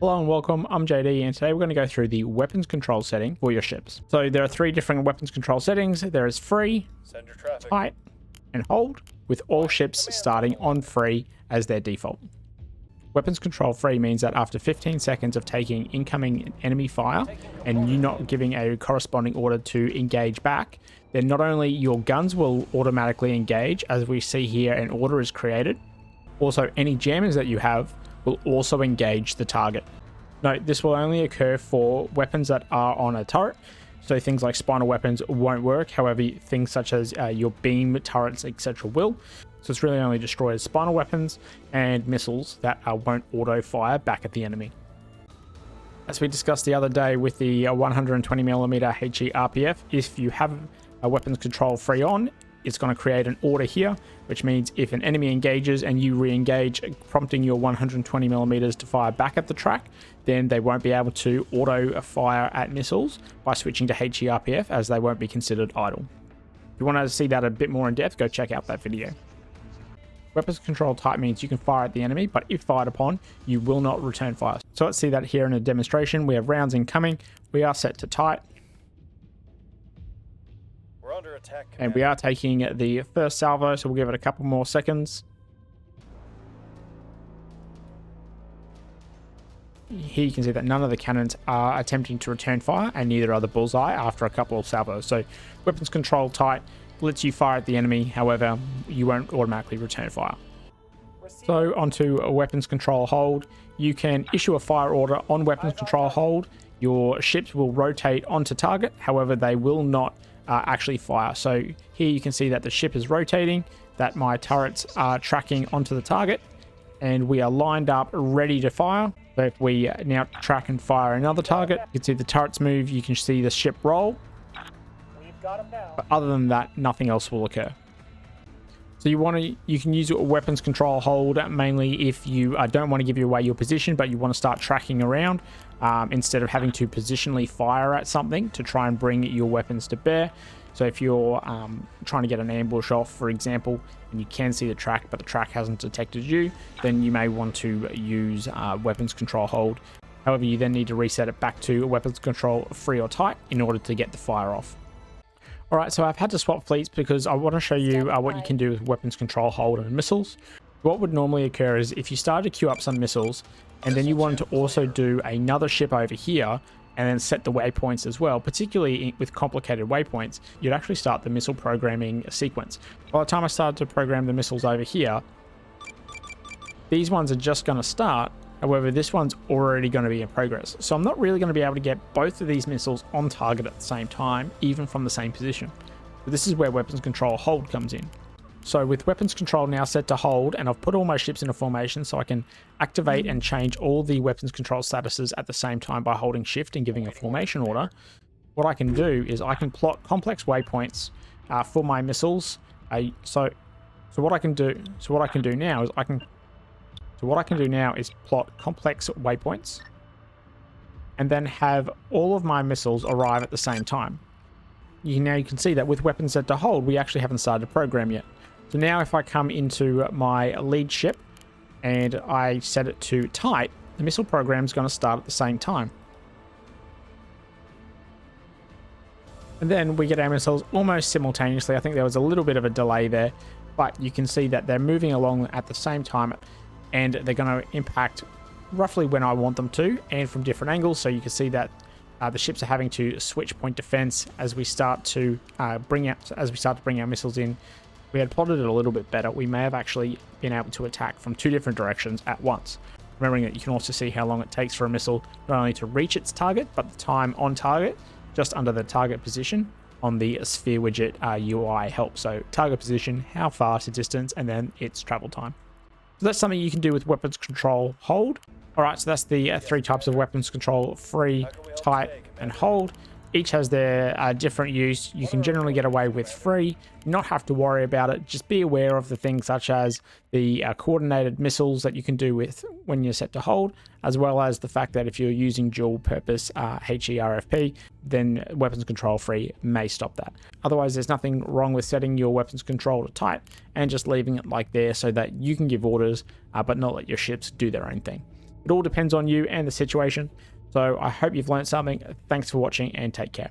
Hello and welcome, I'm JD, and today we're going to go through the weapons control setting for your ships. So there are three different weapons control settings. There is free, tight, and hold, with all ships starting on free as their default. Weapons control free means that after 15 seconds of taking incoming enemy fire and you not giving a corresponding order to engage back, then not only your guns will automatically engage, as we see here an order is created, also any jammers that you have will also engage the target. Note, this will only occur for weapons that are on a turret, so things like spinal weapons won't work. However, things such as your beam turrets, etc. will. So it's really only destroys spinal weapons and missiles that won't auto fire back at the enemy. As we discussed the other day with the 120mm HE RPF, if you have a weapons control free on, it's going to create an order here, which means if an enemy engages and you re-engage, prompting your 120mm to fire back at the track, then they won't be able to auto fire at missiles by switching to HE RPF, as they won't be considered idle. If you want to see that a bit more in depth, go check out that video. Weapons control type means you can fire at the enemy, but if fired upon, you will not return fire. So let's see that here in a demonstration. We have rounds incoming. We are set to tight. Under attack, and we are taking the first salvo, so we'll give it a couple more seconds. Here you can see that none of the cannons are attempting to return fire, and neither are the bullseye after a couple of salvos. So weapons control tight lets you fire at the enemy, however you won't automatically return fire. So onto a weapons control hold. You can issue a fire order on weapons control hold. Your ships will rotate onto target, however they will not actually fire. So here you can see that the ship is rotating, that my turrets are tracking onto the target, and we are lined up ready to fire. So if we now track and fire another target, you can see the turrets move, you can see the ship roll. We've got him now. But other than that, nothing else will occur. So you can use a weapons control hold mainly if you don't want to give away your position, but you want to start tracking around instead of having to positionally fire at something to try and bring your weapons to bear. So if you're trying to get an ambush off, for example, and you can see the track, but the track hasn't detected you, then you may want to use weapons control hold. However, you then need to reset it back to weapons control free or tight in order to get the fire off. Alright, so I've had to swap fleets because I want to show you what you can do with weapons control hold and missiles. What would normally occur is if you started to queue up some missiles and then you wanted to also do another ship over here and then set the waypoints as well, particularly with complicated waypoints, you'd actually start the missile programming sequence. By the time I started to program the missiles over here, these ones are just going to start. However, this one's already going to be in progress. So I'm not really going to be able to get both of these missiles on target at the same time, even from the same position. But this is where weapons control hold comes in. So with weapons control now set to hold, and I've put all my ships into formation so I can activate and change all the weapons control statuses at the same time by holding shift and giving a formation order. What I can do is I can plot complex waypoints for my missiles. So what I can do now is plot complex waypoints and then have all of my missiles arrive at the same time. Now you can see that with weapons set to hold, we actually haven't started to program yet. So now if I come into my lead ship and I set it to tight, the missile program is going to start at the same time. And then we get our missiles almost simultaneously. I think there was a little bit of a delay there, but you can see that they're moving along at the same time, and they're going to impact roughly when I want them to and from different angles. So you can see that the ships are having to switch point defense as we start to bring our missiles in. We had plotted it a little bit better. We may have actually been able to attack from two different directions at once. Remembering that you can also see how long it takes for a missile not only to reach its target, but the time on target, just under the target position on the sphere widget UI help. So target position, how far to distance, and then its travel time. So that's something you can do with weapons control hold. Alright, so that's the three types of weapons control: free, tight, and hold. Each has their different use. You can generally get away with free, not have to worry about it. Just be aware of the things such as the coordinated missiles that you can do with when you're set to hold, as well as the fact that if you're using dual purpose HERFP, then weapons control free may stop that. Otherwise, there's nothing wrong with setting your weapons control to tight and just leaving it like there so that you can give orders, but not let your ships do their own thing. It all depends on you and the situation. So I hope you've learned something. Thanks for watching and take care.